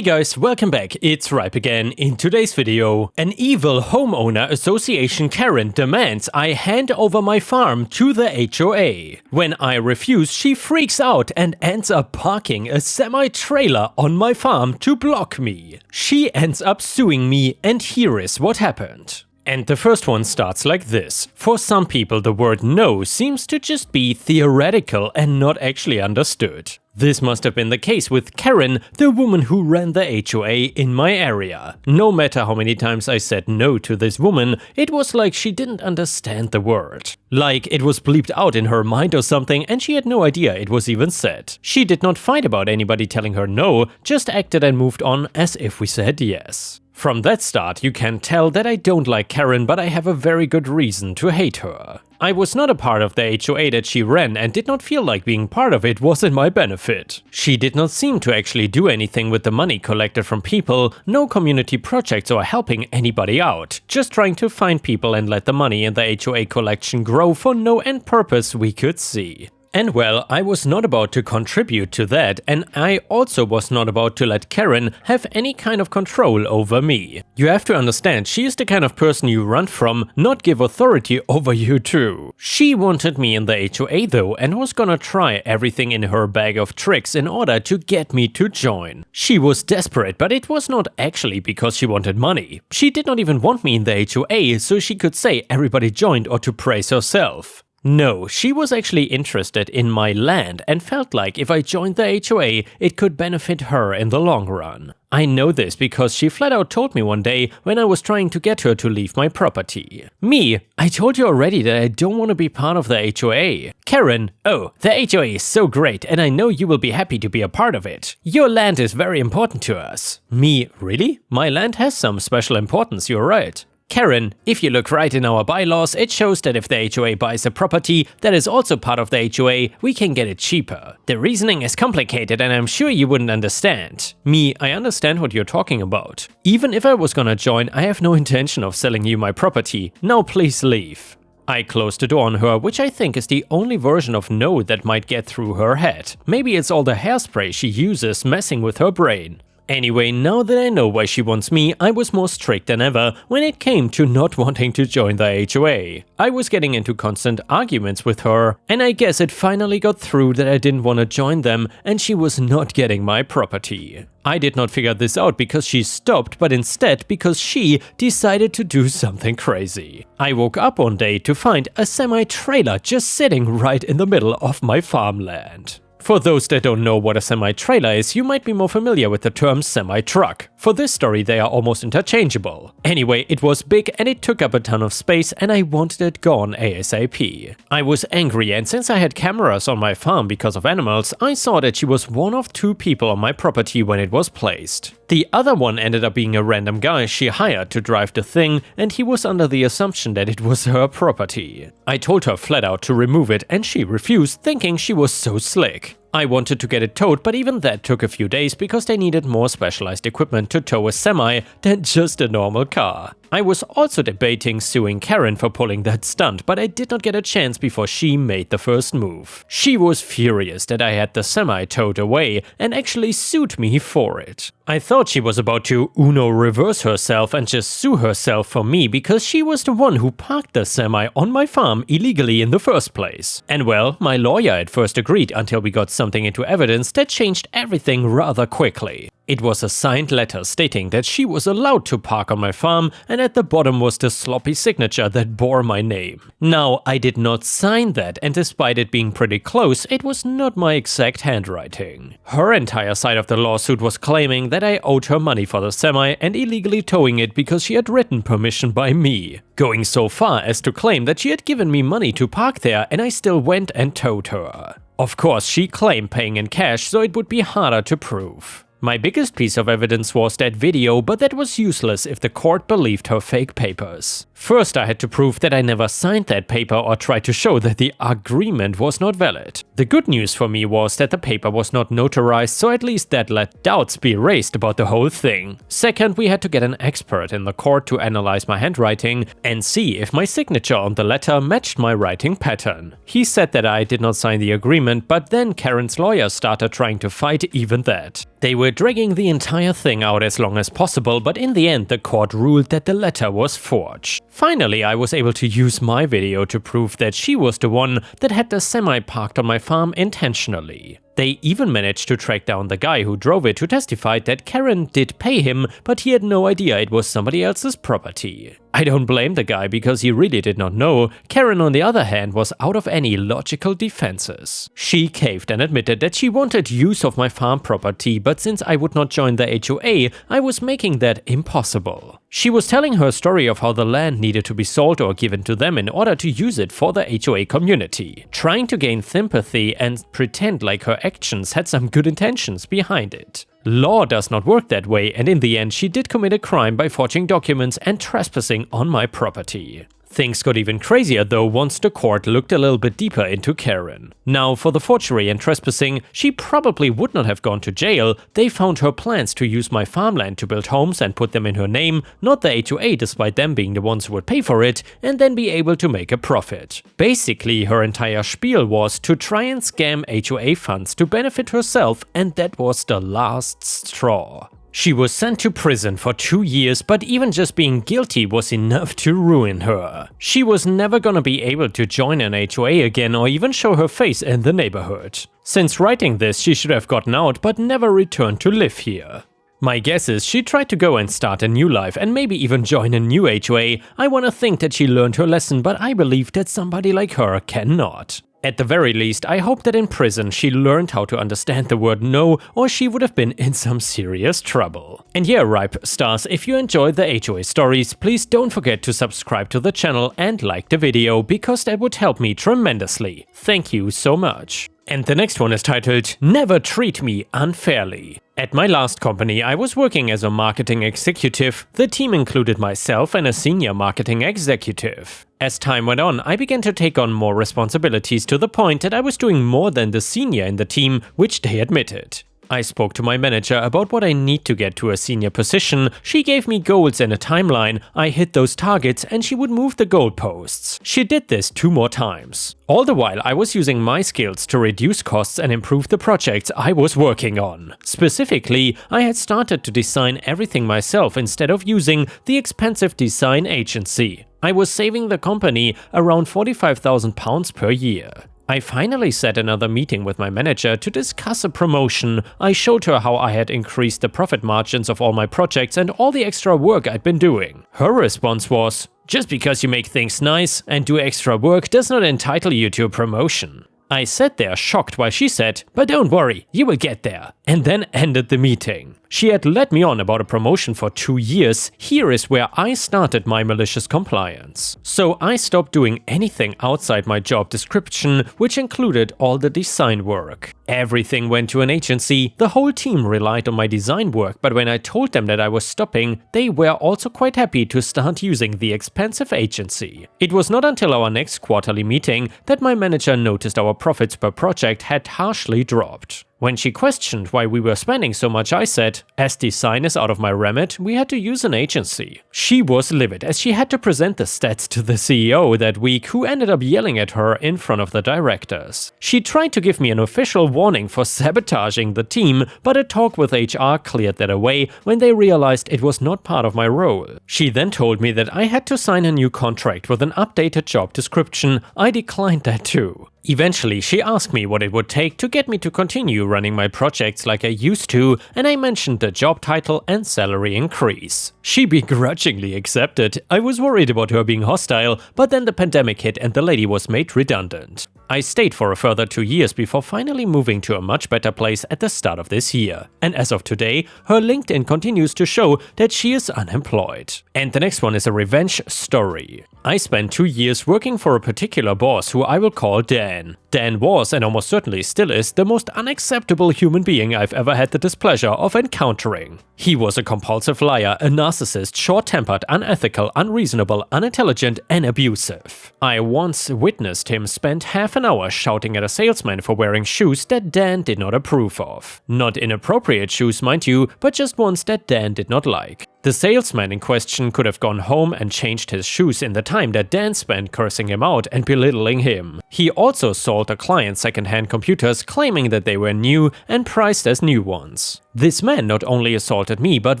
Hey guys, welcome back, it's Ripe again. In today's video, an evil homeowner association Karen demands I hand over my farm to the HOA. When I refuse, she freaks out and ends up parking a semi-trailer on my farm to block me. She ends up suing me, and here is what happened. And the first one starts like this. For some people, the word no seems to just be theoretical and not actually understood. This must have been the case with Karen, the woman who ran the HOA in my area. No matter how many times I said no to this woman, it was like she didn't understand the word. Like it was bleeped out in her mind or something and she had no idea it was even said. She did not fight about anybody telling her no, just acted and moved on as if we said yes. From that start, you can tell that I don't like Karen, but I have a very good reason to hate her. I was not a part of the HOA that she ran and did not feel like being part of it was in my benefit. She did not seem to actually do anything with the money collected from people, no community projects or helping anybody out, just trying to find people and let the money in the HOA collection grow for no end purpose we could see. And well, I was not about to contribute to that, and I also was not about to let Karen have any kind of control over me. You have to understand, she is the kind of person you run from, not give authority over you to. She wanted me in the HOA though, and was gonna try everything in her bag of tricks in order to get me to join. She was desperate, but it was not actually because she wanted money. She did not even want me in the HOA so she could say everybody joined or to praise herself. No, she was actually interested in my land and felt like if I joined the HOA, it could benefit her in the long run. I know this because she flat out told me one day when I was trying to get her to leave my property. Me, I told you already that I don't want to be part of the HOA. Karen, oh, the HOA is so great and I know you will be happy to be a part of it. Your land is very important to us. Me, really? My land has some special importance, you're right. Karen, if you look right in our bylaws, it shows that if the HOA buys a property that is also part of the HOA, we can get it cheaper. The reasoning is complicated and I'm sure you wouldn't understand. Me, I understand what you're talking about. Even if I was gonna join, I have no intention of selling you my property. Now please leave. I closed the door on her, which I think is the only version of no that might get through her head. Maybe it's all the hairspray she uses messing with her brain. Anyway, now that I know why she wants me, I was more strict than ever when it came to not wanting to join the HOA. I was getting into constant arguments with her, and I guess it finally got through that I didn't want to join them and she was not getting my property. I did not figure this out because she stopped, but instead because she decided to do something crazy. I woke up one day to find a semi-trailer just sitting right in the middle of my farmland. For those that don't know what a semi-trailer is, you might be more familiar with the term semi-truck. For this story, they are almost interchangeable. Anyway, it was big and it took up a ton of space and I wanted it gone ASAP. I was angry, and since I had cameras on my farm because of animals, I saw that she was one of two people on my property when it was placed. The other one ended up being a random guy she hired to drive the thing, and he was under the assumption that it was her property. I told her flat out to remove it and she refused, thinking she was so slick. I wanted to get it towed, but even that took a few days because they needed more specialized equipment to tow a semi than just a normal car. I was also debating suing Karen for pulling that stunt, but I did not get a chance before she made the first move. She was furious that I had the semi towed away and actually sued me for it. I thought she was about to Uno reverse herself and just sue herself for me because she was the one who parked the semi on my farm illegally in the first place. And well, my lawyer at first agreed until we got something into evidence that changed everything rather quickly. It was a signed letter stating that she was allowed to park on my farm, and at the bottom was the sloppy signature that bore my name. Now, I did not sign that, and despite it being pretty close, it was not my exact handwriting. Her entire side of the lawsuit was claiming that I owed her money for the semi and illegally towing it because she had written permission by me, going so far as to claim that she had given me money to park there and I still went and towed her. Of course, she claimed paying in cash, so it would be harder to prove. My biggest piece of evidence was that video, but that was useless if the court believed her fake papers. First, I had to prove that I never signed that paper or tried to show that the agreement was not valid. The good news for me was that the paper was not notarized, so at least that let doubts be raised about the whole thing. Second, we had to get an expert in the court to analyze my handwriting and see if my signature on the letter matched my writing pattern. He said that I did not sign the agreement, but then Karen's lawyer started trying to fight even that. They were dragging the entire thing out as long as possible, but in the end the court ruled that the letter was forged. Finally, I was able to use my video to prove that she was the one that had the semi parked on my farm intentionally. They even managed to track down the guy who drove it, who testified that Karen did pay him, but he had no idea it was somebody else's property. I don't blame the guy because he really did not know. Karen, on the other hand, was out of any logical defenses. She caved and admitted that she wanted use of my farm property, but since I would not join the HOA, I was making that impossible. She was telling her story of how the land needed to be sold or given to them in order to use it for the HOA community, trying to gain sympathy and pretend like her actions had some good intentions behind it. Law does not work that way, and in the end she did commit a crime by forging documents and trespassing on my property. Things got even crazier though once the court looked a little bit deeper into Karen. Now, for the forgery and trespassing, she probably would not have gone to jail. They found her plans to use my farmland to build homes and put them in her name, not the HOA despite them being the ones who would pay for it, and then be able to make a profit. Basically, her entire spiel was to try and scam HOA funds to benefit herself, and that was the last straw. She was sent to prison for 2 years, but even just being guilty was enough to ruin her. She was never gonna be able to join an HOA again or even show her face in the neighborhood. Since writing this, she should have gotten out but never returned to live here. My guess is she tried to go and start a new life and maybe even join a new HOA. I wanna think that she learned her lesson, but I believe that somebody like her cannot. At the very least, I hope that in prison she learned how to understand the word no, or she would have been in some serious trouble. And yeah, Ripe Stars, if you enjoyed the HOA stories, please don't forget to subscribe to the channel and like the video, because that would help me tremendously. Thank you so much. And the next one is titled, Never Treat Me Unfairly. At my last company, I was working as a marketing executive. The team included myself and a senior marketing executive. As time went on, I began to take on more responsibilities to the point that I was doing more than the senior in the team, which they admitted. I spoke to my manager about what I need to get to a senior position. She gave me goals and a timeline. I hit those targets and she would move the goalposts. She did this 2 more times. All the while I was using my skills to reduce costs and improve the projects I was working on. Specifically, I had started to design everything myself instead of using the expensive design agency. I was saving the company around £45,000 per year. I finally set another meeting with my manager to discuss a promotion. I showed her how I had increased the profit margins of all my projects and all the extra work I'd been doing. Her response was, "Just because you make things nice and do extra work does not entitle you to a promotion." I sat there shocked while she said, "But don't worry, you will get there," and then ended the meeting. She had led me on about a promotion for 2 years. Here is where I started my malicious compliance. So I stopped doing anything outside my job description, which included all the design work. Everything went to an agency. The whole team relied on my design work, but when I told them that I was stopping, they were also quite happy to start using the expensive agency. It was not until our next quarterly meeting that my manager noticed our profits per project had harshly dropped. When she questioned why we were spending so much, I said, as design is out of my remit, we had to use an agency. She was livid as she had to present the stats to the CEO that week, who ended up yelling at her in front of the directors. She tried to give me an official warning for sabotaging the team, but a talk with HR cleared that away when they realized it was not part of my role. She then told me that I had to sign a new contract with an updated job description. I declined that too. Eventually, she asked me what it would take to get me to continue running my projects like I used to, and I mentioned the job title and salary increase. She begrudgingly accepted. I was worried about her being hostile, but then the pandemic hit and the lady was made redundant. I stayed for a further 2 years before finally moving to a much better place at the start of this year. And as of today, her LinkedIn continues to show that she is unemployed. And the next one is a revenge story. I spent 2 years working for a particular boss who I will call Dan. Dan was, and almost certainly still is, the most unacceptable human being I've ever had the displeasure of encountering. He was a compulsive liar, a narcissist, short-tempered, unethical, unreasonable, unintelligent, and abusive. I once witnessed him spend half an an hour shouting at a salesman for wearing shoes that Dan did not approve of. Not inappropriate shoes, mind you, but just ones that Dan did not like. The salesman in question could have gone home and changed his shoes in the time that Dan spent cursing him out and belittling him. He also sold a client second-hand computers claiming that they were new and priced as new ones. This man not only assaulted me but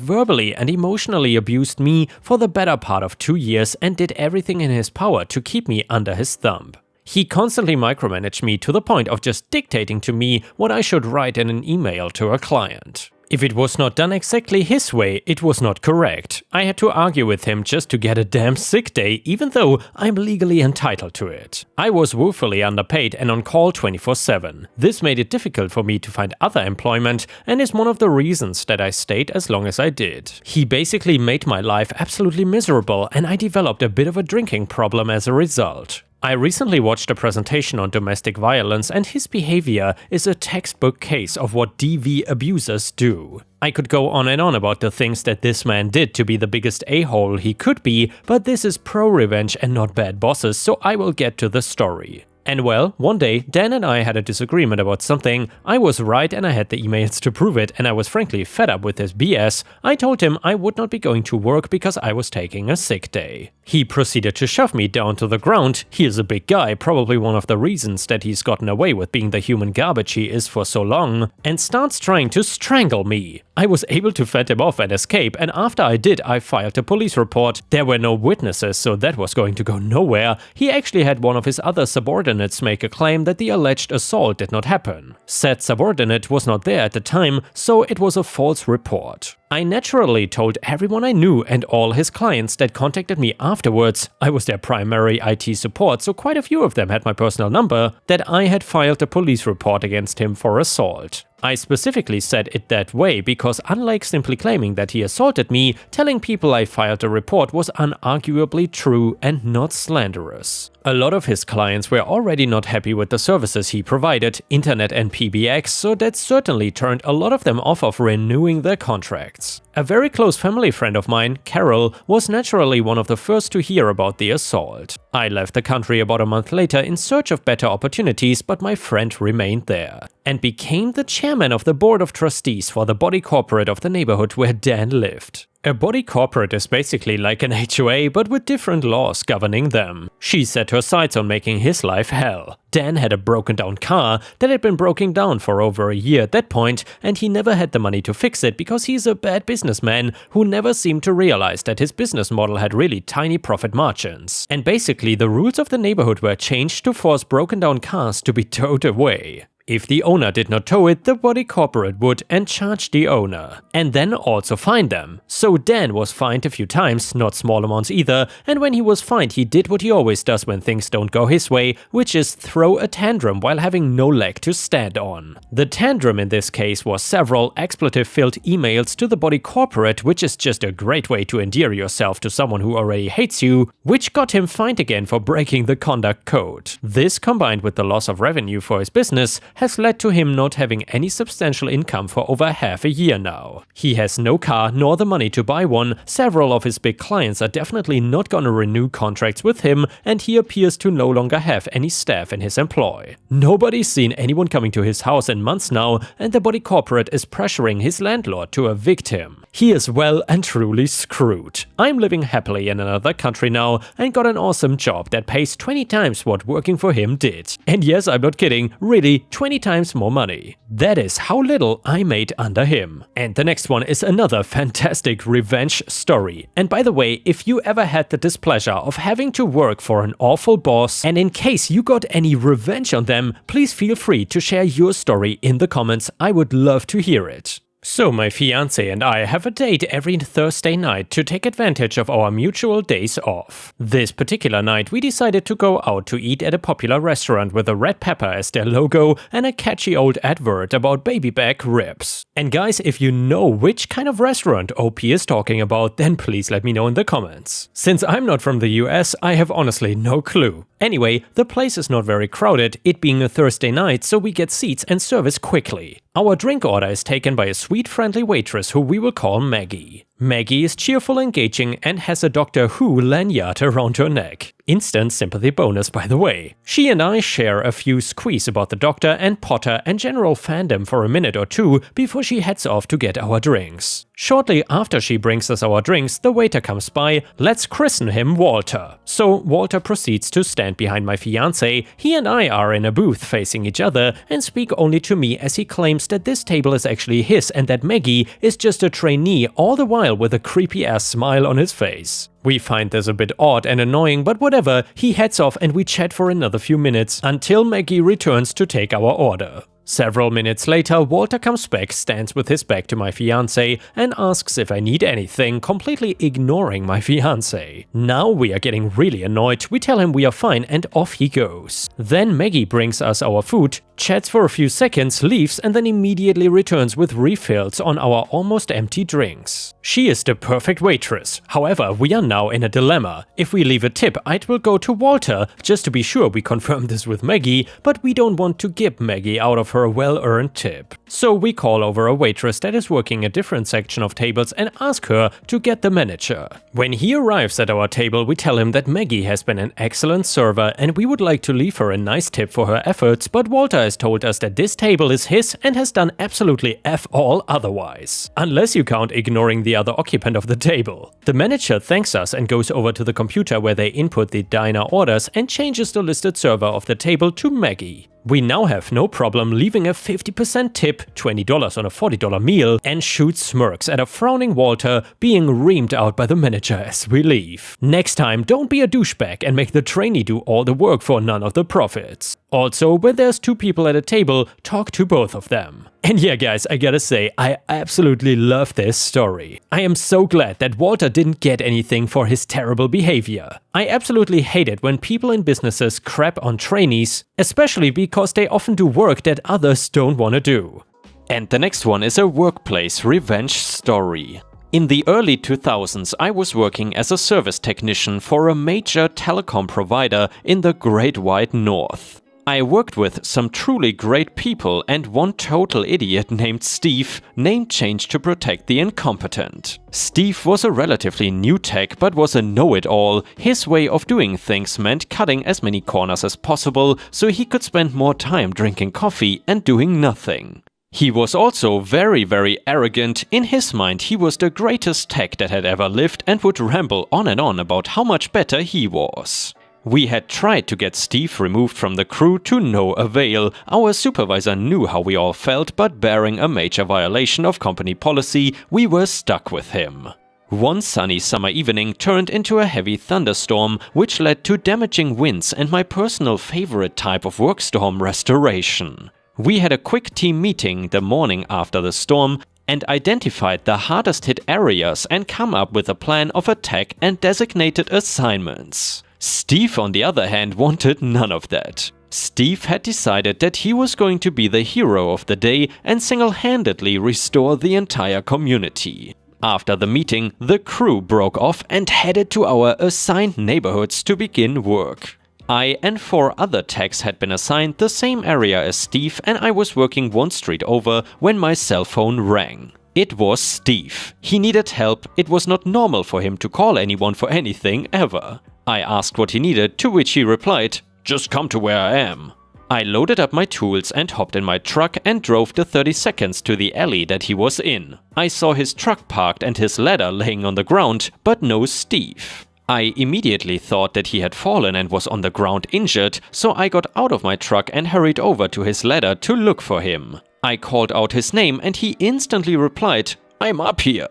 verbally and emotionally abused me for the better part of 2 years and did everything in his power to keep me under his thumb. He constantly micromanaged me to the point of just dictating to me what I should write in an email to a client. If it was not done exactly his way, it was not correct. I had to argue with him just to get a damn sick day, even though I'm legally entitled to it. I was woefully underpaid and on call 24/7. This made it difficult for me to find other employment and is one of the reasons that I stayed as long as I did. He basically made my life absolutely miserable and I developed a bit of a drinking problem as a result. I recently watched a presentation on domestic violence and his behavior is a textbook case of what DV abusers do. I could go on and on about the things that this man did to be the biggest a-hole he could be, but this is pro-revenge and not bad bosses, so I will get to the story. And well, one day, Dan and I had a disagreement about something. I was right and I had the emails to prove it, and I was frankly fed up with his BS. I told him I would not be going to work because I was taking a sick day. He proceeded to shove me down to the ground. He is a big guy, probably one of the reasons that he's gotten away with being the human garbage he is for so long, and starts trying to strangle me. I was able to fend him off and escape, and after I did, I filed a police report. There were no witnesses, so that was going to go nowhere. He actually had one of his other subordinates make a claim that the alleged assault did not happen. Said subordinate was not there at the time, so it was a false report. I naturally told everyone I knew and all his clients that contacted me afterwards, I was their primary IT support, so quite a few of them had my personal number, that I had filed a police report against him for assault. I specifically said it that way because unlike simply claiming that he assaulted me, telling people I filed a report was unarguably true and not slanderous. A lot of his clients were already not happy with the services he provided, internet and PBX, so that certainly turned a lot of them off of renewing their contracts. A very close family friend of mine, Carol, was naturally one of the first to hear about the assault. I left the country about a month later in search of better opportunities, but my friend remained there and became the chairman of the board of trustees for the body corporate of the neighborhood where Dan lived. A body corporate is basically like an HOA, but with different laws governing them. She set her sights on making his life hell. Dan had a broken down car that had been broken down for over a year at that point, and he never had the money to fix it because he's a bad businessman who never seemed to realize that his business model had really tiny profit margins. And basically the rules of the neighborhood were changed to force broken down cars to be towed away. If the owner did not tow it, the body corporate would and charge the owner, and then also fine them. So Dan was fined a few times, not small amounts either, and when he was fined he did what he always does when things don't go his way, which is throw a tantrum while having no leg to stand on. The tantrum in this case was several expletive-filled emails to the body corporate, which is just a great way to endear yourself to someone who already hates you, which got him fined again for breaking the conduct code. This, combined with the loss of revenue for his business, has led to him not having any substantial income for over half a year now. He has no car nor the money to buy one, several of his big clients are definitely not gonna renew contracts with him, and he appears to no longer have any staff in his employ. Nobody's seen anyone coming to his house in months now, and the body corporate is pressuring his landlord to evict him. He is well and truly screwed. I'm living happily in another country now and got an awesome job that pays 20 times what working for him did. And yes, I'm not kidding, really 20 times more money. That is how little I made under him. And the next one is another fantastic revenge story. And by the way, if you ever had the displeasure of having to work for an awful boss, and in case you got any revenge on them, please feel free to share your story in the comments. I would love to hear it. So my fiancé and I have a date every Thursday night to take advantage of our mutual days off. This particular night we decided to go out to eat at a popular restaurant with a red pepper as their logo and a catchy old advert about baby back ribs. And guys, if you know which kind of restaurant OP is talking about, then please let me know in the comments. Since I'm not from the US, I have honestly no clue. Anyway, the place is not very crowded, it being a Thursday night, so we get seats and service quickly. Our drink order is taken by a sweet friendly waitress who we will call Maggie. Maggie is cheerful, engaging, and has a Doctor Who lanyard around her neck. Instant sympathy bonus, by the way. She and I share a few squeeze about the Doctor and Potter and general fandom for a minute or two before she heads off to get our drinks. Shortly after she brings us our drinks, the waiter comes by. Let's christen him Walter. So Walter proceeds to stand behind my fiancé. He and I are in a booth facing each other and speak only to me as he claims that this table is actually his and that Maggie is just a trainee, all the while with a creepy ass smile on his face. We find this a bit odd and annoying, but whatever, he heads off and we chat for another few minutes until Maggie returns to take our order. Several minutes later, Walter comes back, stands with his back to my fiancé and asks if I need anything, completely ignoring my fiancé. Now we are getting really annoyed, we tell him we are fine and off he goes. Then Maggie brings us our food, chats for a few seconds, leaves and then immediately returns with refills on our almost empty drinks. She is the perfect waitress. However, we are now in a dilemma. If we leave a tip, it will go to Walter, just to be sure we confirm this with Maggie, but we don't want to give Maggie out of her well-earned tip. So we call over a waitress that is working a different section of tables and ask her to get the manager. When he arrives at our table, we tell him that Maggie has been an excellent server and we would like to leave her a nice tip for her efforts, but Walter has told us that this table is his and has done absolutely F all otherwise. Unless you count ignoring the other occupant of the table. The manager thanks us and goes over to the computer where they input the diner orders and changes the listed server of the table to Maggie. We now have no problem leaving a 50% tip, $20 on a $40 meal, and shoot smirks at a frowning Walter being reamed out by the manager as we leave. Next time, don't be a douchebag and make the trainee do all the work for none of the profits. Also, when there's two people at a table, talk to both of them. And yeah guys, I gotta say, I absolutely love this story. I am so glad that Walter didn't get anything for his terrible behavior. I absolutely hate it when people in businesses crap on trainees, especially because they often do work that others don't want to do. And the next one is a workplace revenge story. In the early 2000s, I was working as a service technician for a major telecom provider in the Great White North. I worked with some truly great people and one total idiot named Steve, name changed to protect the incompetent. Steve was a relatively new tech but was a know-it-all. His way of doing things meant cutting as many corners as possible so he could spend more time drinking coffee and doing nothing. He was also very arrogant. In his mind, he was the greatest tech that had ever lived and would ramble on and on about how much better he was. We had tried to get Steve removed from the crew to no avail. Our supervisor knew how we all felt, but barring a major violation of company policy, we were stuck with him. One sunny summer evening turned into a heavy thunderstorm, which led to damaging winds and my personal favorite type of work storm restoration. We had a quick team meeting the morning after the storm and identified the hardest hit areas and come up with a plan of attack and designated assignments. Steve, on the other hand, wanted none of that. Steve had decided that he was going to be the hero of the day and single-handedly restore the entire community. After the meeting, the crew broke off and headed to our assigned neighborhoods to begin work. I and 4 other techs had been assigned the same area as Steve and I was working one street over when my cell phone rang. It was Steve. He needed help. It was not normal for him to call anyone for anything ever. I asked what he needed, to which he replied, "Just come to where I am." I loaded up my tools and hopped in my truck and drove the 30 seconds to the alley that he was in. I saw his truck parked and his ladder laying on the ground, but no Steve. I immediately thought that he had fallen and was on the ground injured, so I got out of my truck and hurried over to his ladder to look for him. I called out his name and he instantly replied, "I'm up here."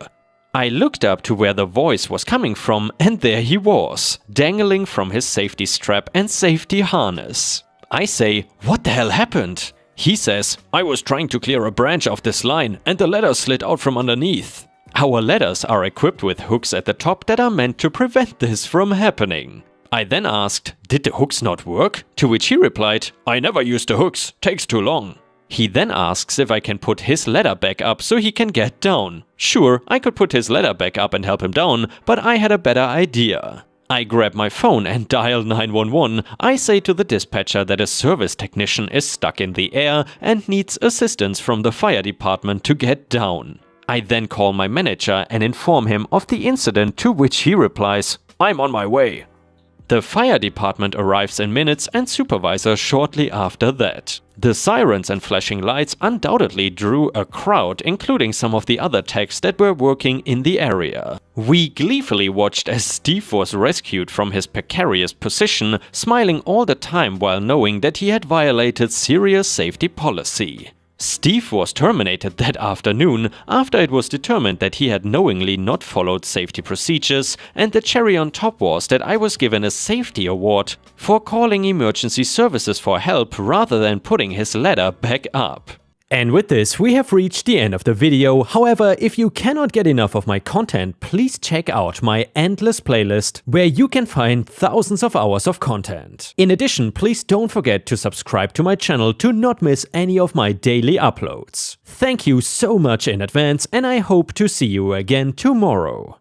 I looked up to where the voice was coming from and there he was, dangling from his safety strap and safety harness. I say, "What the hell happened?" He says, "I was trying to clear a branch off this line and the ladder slid out from underneath." Our ladders are equipped with hooks at the top that are meant to prevent this from happening. I then asked, "Did the hooks not work?" To which he replied, "I never use the hooks, takes too long." He then asks if I can put his ladder back up so he can get down. Sure, I could put his ladder back up and help him down, but I had a better idea. I grab my phone and dial 911. I say to the dispatcher that a service technician is stuck in the air and needs assistance from the fire department to get down. I then call my manager and inform him of the incident, to which he replies, "I'm on my way." The fire department arrives in minutes and supervisor shortly after that. The sirens and flashing lights undoubtedly drew a crowd, including some of the other techs that were working in the area. We gleefully watched as Steve was rescued from his precarious position, smiling all the time while knowing that he had violated serious safety policy. Steve was terminated that afternoon after it was determined that he had knowingly not followed safety procedures, and the cherry on top was that I was given a safety award for calling emergency services for help rather than putting his ladder back up. And with this, we have reached the end of the video. However, if you cannot get enough of my content, please check out my endless playlist, where you can find thousands of hours of content. In addition, please don't forget to subscribe to my channel to not miss any of my daily uploads. Thank you so much in advance, and I hope to see you again tomorrow.